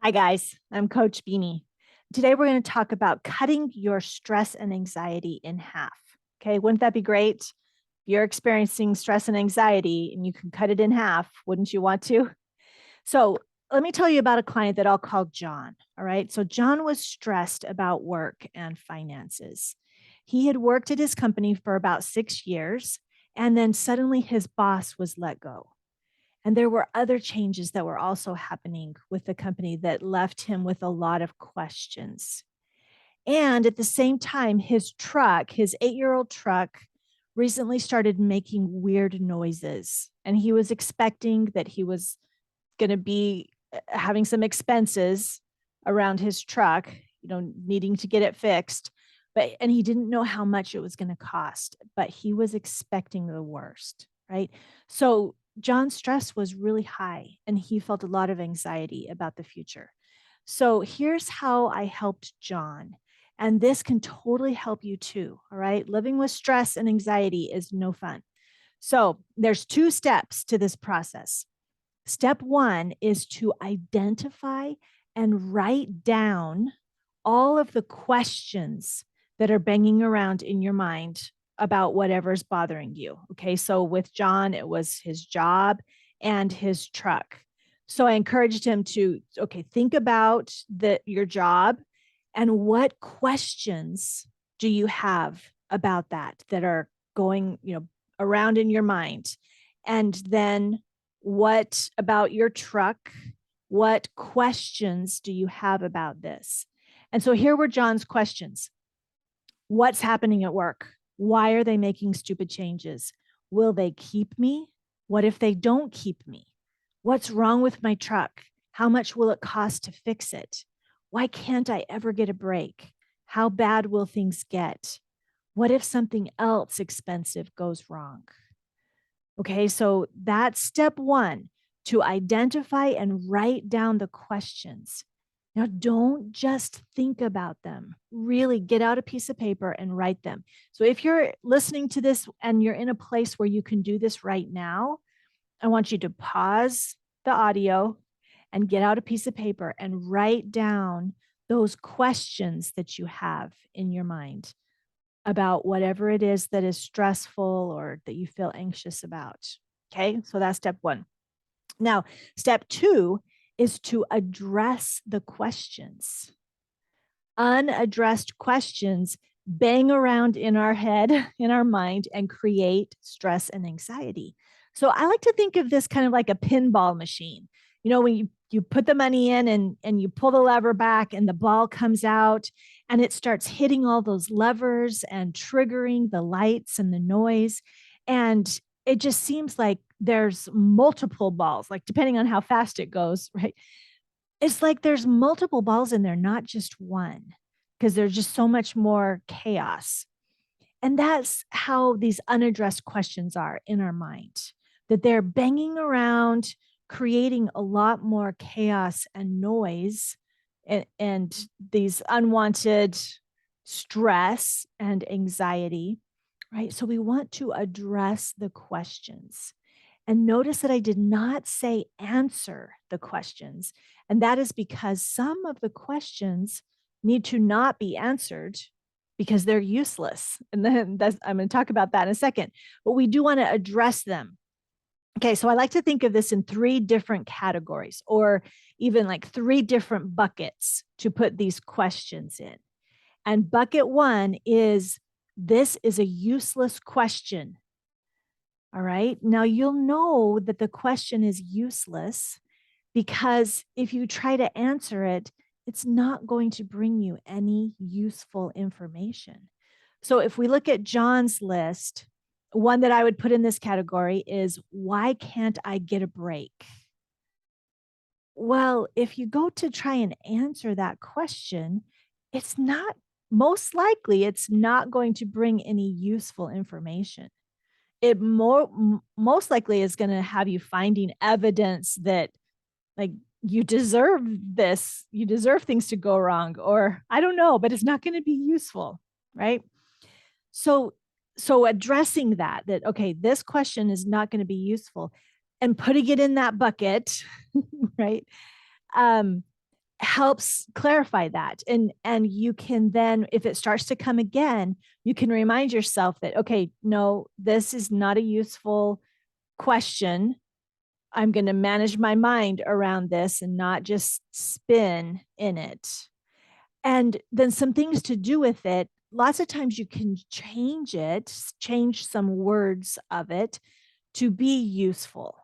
Hi, guys. I'm Coach Beanie. Today, we're going to talk about cutting your stress and anxiety in half. Okay, wouldn't that be great? If you're experiencing stress and anxiety and you can cut it in half, wouldn't you want to? So, let me tell you about a client that I'll call John. All right. So, John was stressed about work and finances. He had worked at his company for about 6 years, and then suddenly his boss was let go. And there were other changes that were also happening with the company that left him with a lot of questions. And at the same time, his truck, his 8-year-old truck, recently started making weird noises. And he was expecting that he was going to be having some expenses around his truck, needing to get it fixed. And he didn't know how much it was going to cost, but he was expecting the worst, right? So John's stress was really high and he felt a lot of anxiety about the future. So here's how I helped John. And this can totally help you too. All right. Living with stress and anxiety is no fun. So there's 2 steps to this process. Step one is to identify and write down all of the questions that are banging around in your mind about whatever's bothering you. Okay. So with John, it was his job and his truck. So I encouraged him to, okay, think about your job and what questions do you have about that are going, around in your mind. And then what about your truck? What questions do you have about this? And so here were John's questions. What's happening at work? Why are they making stupid changes? Will they keep me? What if they don't keep me? What's wrong with my truck? How much will it cost to fix it? Why can't I ever get a break? How bad will things get? What if something else expensive goes wrong? Okay, so that's step one, to identify and write down the questions. Now, don't just think about them. Really get out a piece of paper and write them. So, if you're listening to this and you're in a place where you can do this right now, I want you to pause the audio and get out a piece of paper and write down those questions that you have in your mind about whatever it is that is stressful or that you feel anxious about. Okay, so that's step one. Now, step two is to address the questions. Unaddressed questions bang around in our head, in our mind, and create stress and anxiety. So I like to think of this kind of like a pinball machine. When you put the money in and you pull the lever back and the ball comes out and it starts hitting all those levers and triggering the lights and the noise. And it just seems like there's multiple balls, like depending on how fast it goes, right? It's like there's multiple balls in there, not just one, because there's just so much more chaos. And that's how these unaddressed questions are in our mind, that they're banging around, creating a lot more chaos and noise and these unwanted stress and anxiety, right? So we want to address the questions. And notice that I did not say answer the questions. And that is because some of the questions need to not be answered because they're useless. And then I'm going to talk about that in a second. But we do want to address them. Okay, so I like to think of this in 3 different categories or even like 3 different buckets to put these questions in. And bucket one is this is a useless question. All right. Now you'll know that the question is useless because if you try to answer it, it's not going to bring you any useful information. So if we look at John's list, one that I would put in this category is why can't I get a break? Well, if you go to try and answer that question, it's not most likely it's not going to bring any useful information. It most likely is going to have you finding evidence that like you deserve this, you deserve things to go wrong, or I don't know, but it's not going to be useful, right? So so addressing that okay, this question is not going to be useful and putting it in that bucket, right? Um helps clarify that. And you can then, if it starts to come again, you can remind yourself that, okay, no, this is not a useful question. I'm going to manage my mind around this and not just spin in it. And then some things to do with it. Lots of times you can change it, change some words of it to be useful.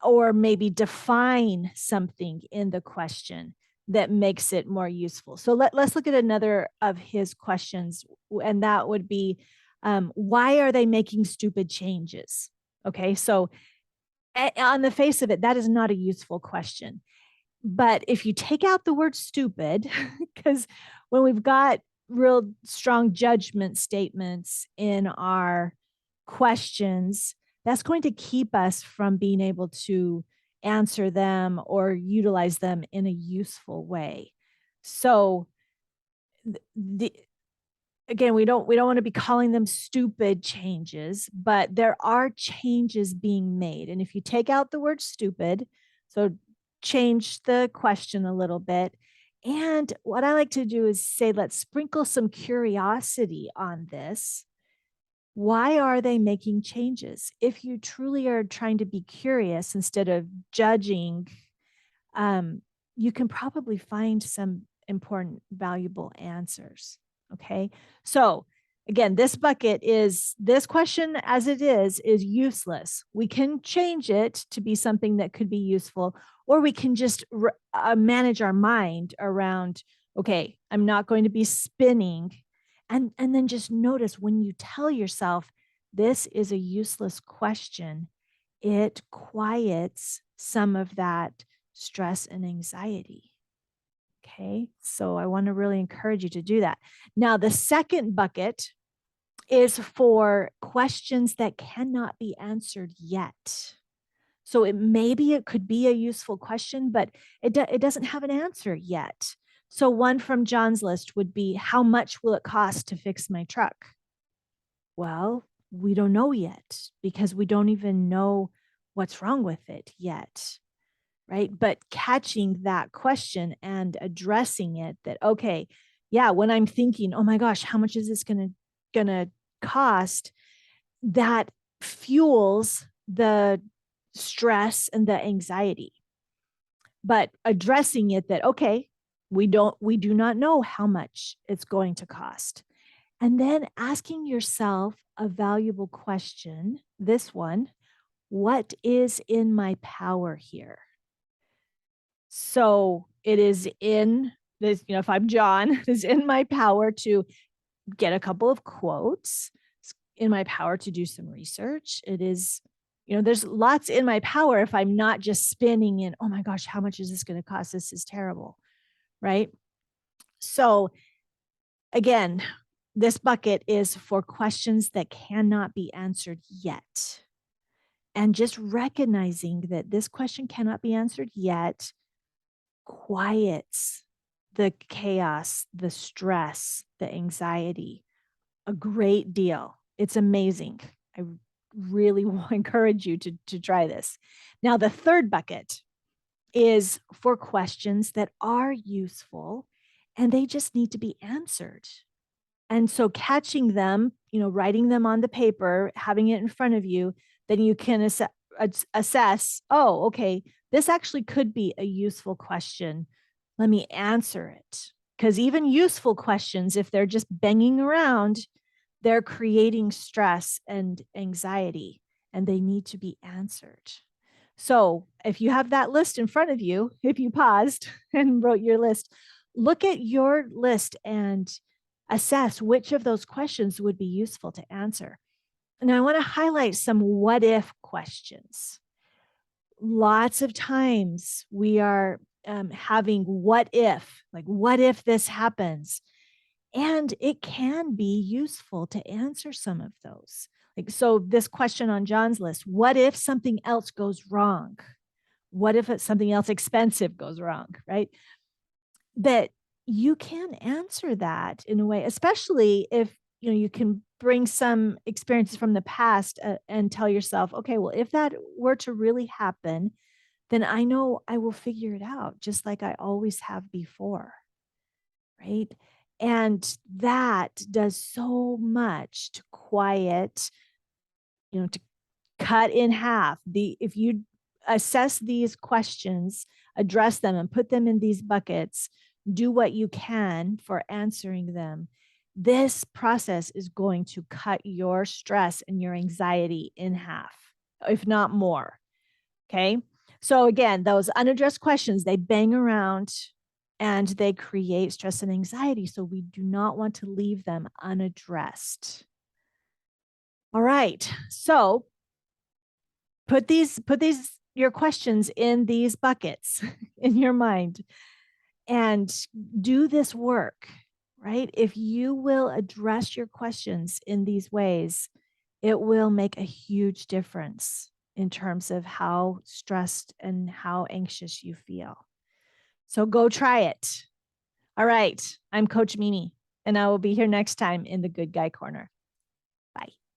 Or maybe define something in the question that makes it more useful. So let's look at another of his questions, and that would be, why are they making stupid changes? Okay, so on the face of it, that is not a useful question. But if you take out the word stupid, because when we've got real strong judgment statements in our questions, that's going to keep us from being able to answer them or utilize them in a useful way. So the again, we don't want to be calling them stupid changes, but there are changes being made. And if you take out the word stupid, so change the question a little bit. And what I like to do is say, let's sprinkle some curiosity on this. Why are they making changes? If you truly are trying to be curious instead of judging, you can probably find some important, valuable answers. Okay. So again, this bucket is this question as it is useless. We can change it to be something that could be useful, or we can just manage our mind around, okay, I'm not going to be spinning. And then just notice when you tell yourself, this is a useless question, it quiets some of that stress and anxiety. Okay, so I want to really encourage you to do that. Now, the second bucket is for questions that cannot be answered yet. So it could be a useful question, but it doesn't have an answer yet. So one from John's list would be, how much will it cost to fix my truck? Well, we don't know yet because we don't even know what's wrong with it yet. Right. But catching that question and addressing it, that, okay, yeah, when I'm thinking, oh my gosh, how much is this gonna cost? That fuels the stress and the anxiety. But addressing it, that, okay, we do not know how much it's going to cost. And then asking yourself a valuable question, this one, what is in my power here? So it is in this, if I'm John, it is in my power to get a couple of quotes. It's in my power to do some research. It is, there's lots in my power if I'm not just spinning in, oh my gosh, how much is this going to cost? This is terrible. Right. So again, this bucket is for questions that cannot be answered yet. And just recognizing that this question cannot be answered yet quiets the chaos, the stress, the anxiety a great deal. It's amazing. I really will encourage you to try this. Now, the third bucket is for questions that are useful and they just need to be answered. And so catching them, writing them on the paper, having it in front of you, then you can assess, oh, okay, this actually could be a useful question. Let me answer it. Because even useful questions, if they're just banging around, they're creating stress and anxiety, and they need to be answered. So if you have that list in front of you, if you paused and wrote your list, look at your list and assess which of those questions would be useful to answer. And I want to highlight some what if questions. Lots of times we are having what if, like, what if this happens? And it can be useful to answer some of those. Like, so this question on John's list, what if something else goes wrong? What if it's something else expensive goes wrong, right? That you can answer that in a way, especially if you can bring some experiences from the past and tell yourself, okay, well, if that were to really happen, then I know I will figure it out just like I always have before. Right. And that does so much to quiet, to cut in half if you assess these questions, address them and put them in these buckets, do what you can for answering them. This process is going to cut your stress and your anxiety in half, if not more. Okay. So again, those unaddressed questions, they bang around and they create stress and anxiety. So we do not want to leave them unaddressed. All right. So put these your questions in these buckets in your mind and do this work, right? If you will address your questions in these ways, it will make a huge difference in terms of how stressed and how anxious you feel. So go try it. All right. I'm Coach Mimi, and I will be here next time in the Good Guy Corner.